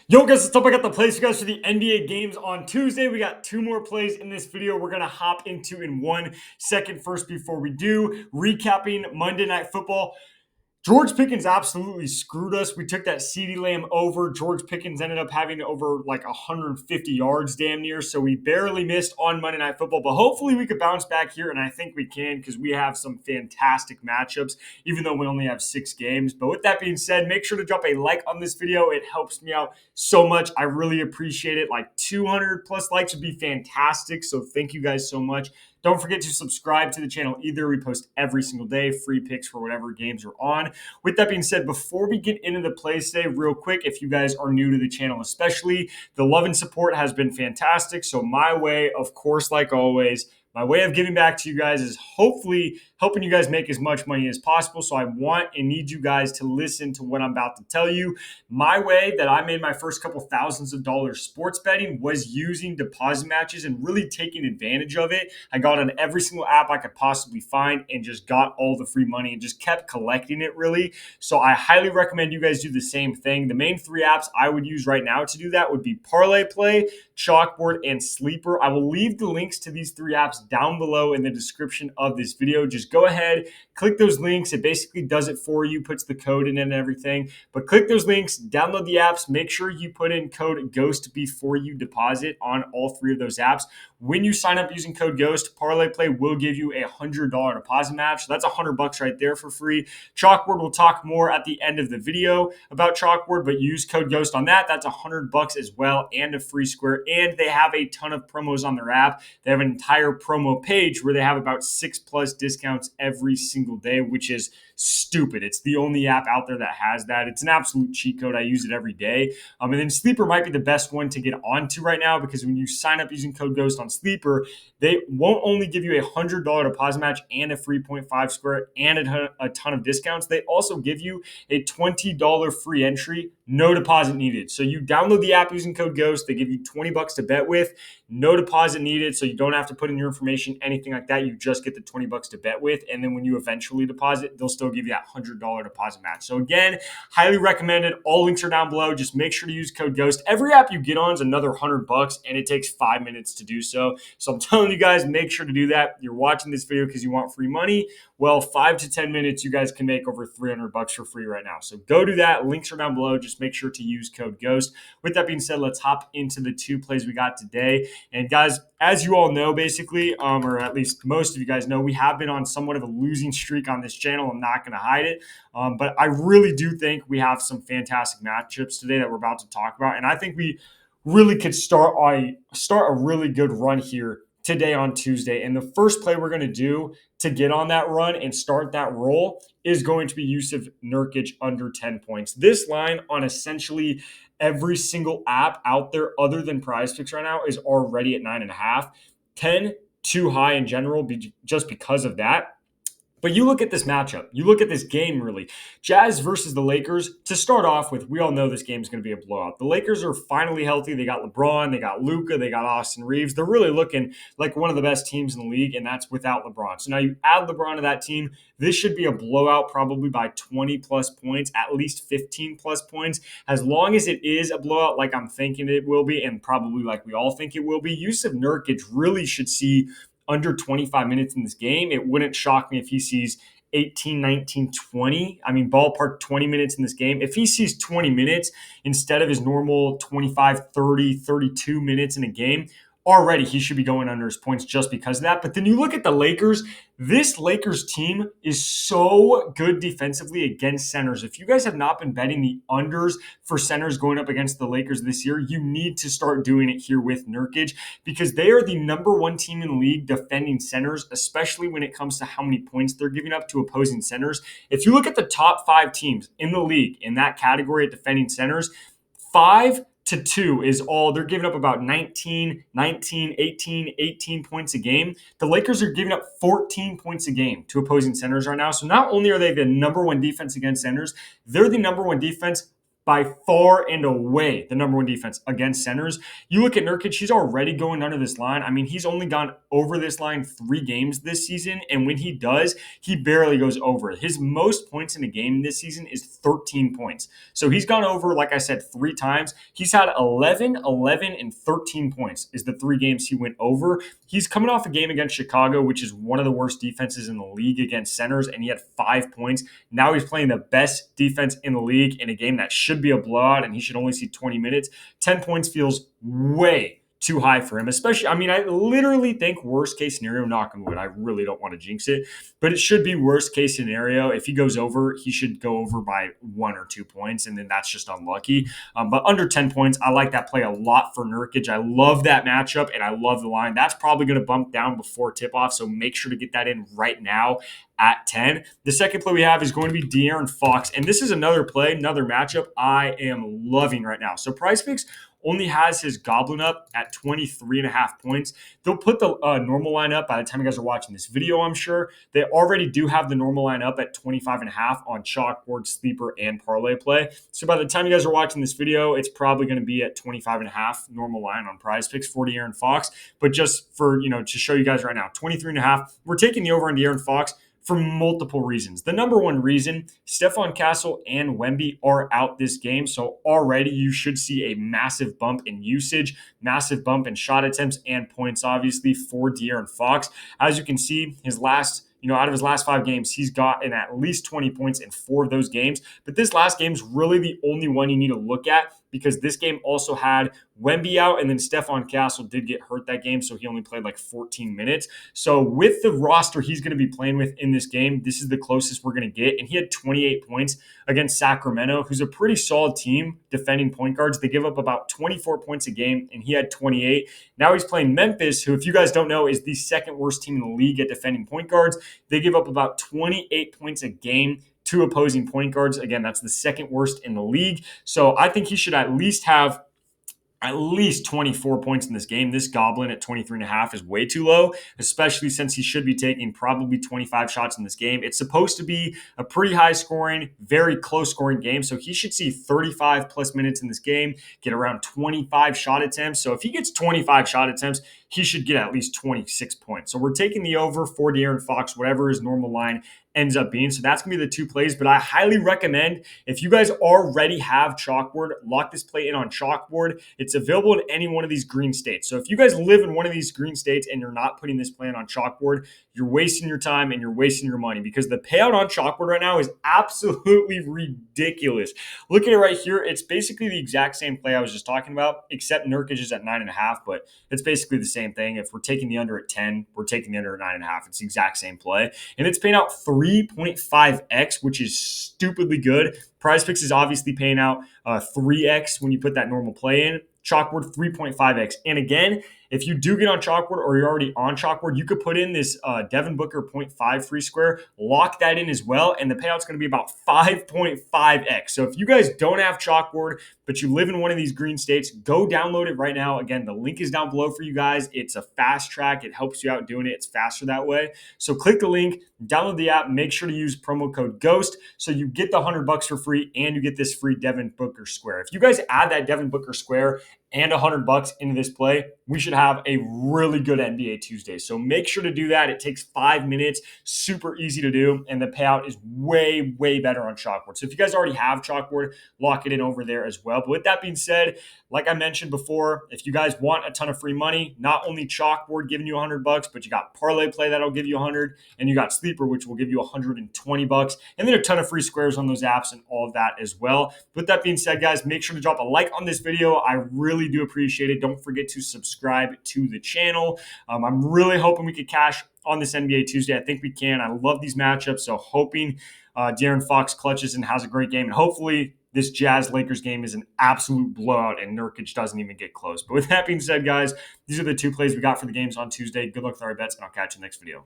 Yo guys, let's talk about the plays for you guys for the NBA games on Tuesday. We got two more plays in this video we're going to hop into in 1 second. First, before we do, recapping Monday Night Football. George Pickens absolutely screwed us. We took that CeeDee Lamb over. George Pickens ended up having over like 150 yards damn near, so we barely missed on Monday Night Football, but hopefully we could bounce back here, and I think we can because we have some fantastic matchups, even though we only have 6 games. But with that being said, make sure to drop a like on this video. It helps me out so much. I really appreciate it. Like 200 plus likes would be fantastic, so thank you guys so much. Don't forget to subscribe to the channel either. We post every single day, free picks for whatever games are on. With that being said, before we get into the plays today, real quick, if you guys are new to the channel especially, the love and support has been fantastic. So my way, of course, like always, my way of giving back to you guys is hopefully helping you guys make as much money as possible. So I want and need you guys to listen to what I'm about to tell you. My way that I made my first couple thousands of dollars sports betting was using deposit matches and really taking advantage of it. I got on every single app I could possibly find and just got all the free money and just kept collecting it really. So I highly recommend you guys do the same thing. The main 3 apps I would use right now to do that would be Parlay Play, Chalkboard, and Sleeper. I will leave the links to these 3 apps down below in the description of this video. Just go ahead, click those links. It basically does it for you, puts the code in and everything. But click those links, download the apps, make sure you put in code GHOST before you deposit on all 3 of those apps. When you sign up using code GHOST, Parlay Play will give you a $100 deposit match. So that's $100 right there for free. Chalkboard, will talk more at the end of the video about Chalkboard, but use code GHOST on that. That's $100 as well and a free square. And they have a ton of promos on their app. They have an entire promo page where they have about 6+ discounts every single day, which is stupid. It's the only app out there that has that. It's an absolute cheat code. I use it every day. And then Sleeper might be the best one to get onto right now because when you sign up using code GHOST on Sleeper, they won't only give you a $100 deposit match and a free 0.5 square and a ton of discounts. They also give you a $20 free entry, no deposit needed. So you download the app using code GHOST. They give you $20 to bet with, no deposit needed. So you don't have to put in your information, anything like that. You just get the $20 to bet with. And then when you eventually deposit, they'll still give you that $100 deposit match. So again, highly recommended. All links are down below. Just make sure to use code GHOST. Every app you get on is another $100 and it takes 5 minutes to do so. So I'm telling you guys, make sure to do that. You're watching this video because you want free money. Well, 5 to 10 minutes, you guys can make over $300 for free right now. So go do that. Links are down below. Just make sure to use code GHOST. With that being said, let's hop into the 2 plays we got today. And guys, as you all know, basically, or at least most of you guys know, we have been on somewhat of a losing streak on this channel. I'm not going to hide it. But I really do think we have some fantastic matchups today that we're about to talk about. And I think we really could start a really good run here today on Tuesday. And the first play we're going to do to get on that run and start that roll is going to be Jusuf Nurkic under 10 points. This line on essentially every single app out there other than Prizepicks right now is already at 9.5. 10 too high in general just because of that. But you look at this matchup, you look at this game really. Jazz versus the Lakers, to start off with, we all know this game is going to be a blowout. The Lakers are finally healthy. They got LeBron, they got Luka, they got Austin Reeves. They're really looking like one of the best teams in the league, and that's without LeBron. So now you add LeBron to that team. This should be a blowout probably by 20+ points, at least 15+ points. As long as it is a blowout like I'm thinking it will be, and probably like we all think it will be, Jusuf Nurkic really should see under 25 minutes in this game. It wouldn't shock me if he sees 18, 19, 20. I mean, ballpark 20 minutes in this game. If he sees 20 minutes instead of his normal 25, 30, 32 minutes in a game, already he should be going under his points just because of that. But then you look at the Lakers. This Lakers team is so good defensively against centers. If you guys have not been betting the unders for centers going up against the Lakers this year, you need to start doing it here with Nurkic because they are the #1 team in the league defending centers, especially when it comes to how many points they're giving up to opposing centers. If you look at the top 5 teams in the league in that category at defending centers, 5-2 is all. They're giving up about 19, 18 points a game. The Lakers are giving up 14 points a game to opposing centers right now. So not only are they the #1 defense against centers, they're the #1 defense by far and away the number one defense against centers. You look at Nurkic, he's already going under this line. I mean, he's only gone over this line 3 games this season, and when he does, he barely goes over. His most points in a game this season is 13 points. So he's gone over, like I said, 3 times. He's had 11, 11, and 13 points is the 3 games he went over. He's coming off a game against Chicago, which is one of the worst defenses in the league against centers, and he had 5 points. Now he's playing the best defense in the league in a game that should be a blowout, and he should only see 20 minutes. 10 points feels way too high for him, especially, I mean, I literally think worst case scenario, knock on wood, I really don't want to jinx it, but it should be worst case scenario. If he goes over, he should go over by 1 or 2 points, and then that's just unlucky. But under 10 points, I like that play a lot for Nurkic. I love that matchup, and I love the line. That's probably going to bump down before tip-off, so make sure to get that in right now at 10. The second play we have is going to be De'Aaron Fox, and this is another play, another matchup I am loving right now. So Prizepicks only has his Goblin up at 23.5 points. They'll put the normal line up by the time you guys are watching this video, I'm sure. They already do have the normal line up at 25.5 on Chalkboard, Sleeper, and Parlay Play. So by the time you guys are watching this video, it's probably going to be at 25.5 normal line on Prizepicks for De'Aaron Fox. But just for, to show you guys right now, 23.5, we're taking the over on De'Aaron Fox for multiple reasons. The number one reason, Stephon Castle and Wemby are out this game. So already you should see a massive bump in usage, massive bump in shot attempts and points, obviously, for De'Aaron Fox. As you can see, out of his last 5 games, he's gotten at least 20 points in 4 of those games. But this last game is really the only one you need to look at because this game also had Wemby out, and then Stephon Castle did get hurt that game, so he only played like 14 minutes. So with the roster he's going to be playing with in this game, this is the closest we're going to get. And he had 28 points against Sacramento, who's a pretty solid team defending point guards. They give up about 24 points a game, and he had 28. Now he's playing Memphis, who, if you guys don't know, is the second worst team in the league at defending point guards. They give up about 28 points a game to opposing point guards. Again, that's the second worst in the league. So I think he should at least have at least 24 points in this game. This Goblin at 23.5 is way too low, especially since he should be taking probably 25 shots in this game. It's supposed to be a pretty high scoring, very close scoring game. So he should see 35 plus minutes in this game, get around 25 shot attempts. So if he gets 25 shot attempts, he should get at least 26 points. So we're taking the over for De'Aaron Fox, whatever his normal line ends up being. So that's going to be the 2 plays. But I highly recommend, if you guys already have Chalkboard, lock this play in on Chalkboard. It's available in any one of these green states. So if you guys live in one of these green states and you're not putting this play in on Chalkboard, you're wasting your time and you're wasting your money because the payout on Chalkboard right now is absolutely ridiculous. Look at it right here. It's basically the exact same play I was just talking about, except Nurkic is at 9.5, but it's basically the same thing. If we're taking the under at 10, we're taking the under at 9.5. It's the exact same play. And it's paying out 3.5x, which is stupidly good. Prizepicks is obviously paying out 3x when you put that normal play in. Chalkboard 3.5x. And again, if you do get on Chalkboard or you're already on Chalkboard, you could put in this Devin Booker 0.5 free square, lock that in as well, and the payout's going to be about 5.5x. So if you guys don't have Chalkboard, but you live in one of these green states, go download it right now. Again, the link is down below for you guys. It's a fast track. It helps you out doing it. It's faster that way. So click the link, download the app, make sure to use promo code GHOST so you get the $100 for free and you get this free Devin Booker square. If you guys add that Devin Booker square and $100 into this play, we should have a really good NBA Tuesday. So make sure to do that. It takes 5 minutes, super easy to do, and the payout is way, way better on Chalkboard. So if you guys already have Chalkboard, lock it in over there as well. But with that being said, like I mentioned before, if you guys want a ton of free money, not only Chalkboard giving you $100, but you got Parlay Play that'll give you 100, and you got Sleeper, which will give you $120, and then a ton of free squares on those apps and all of that as well. With that being said, guys, make sure to drop a like on this video. I really do appreciate it. Don't forget to subscribe to the channel. I'm really hoping we could cash on this NBA Tuesday. I think we can. I love these matchups, so hoping De'Aaron Fox clutches and has a great game, and hopefully this Jazz-Lakers game is an absolute blowout and Nurkic doesn't even get close. But with that being said, guys, these are the 2 plays we got for the games on Tuesday. Good luck with our bets, and I'll catch you in the next video.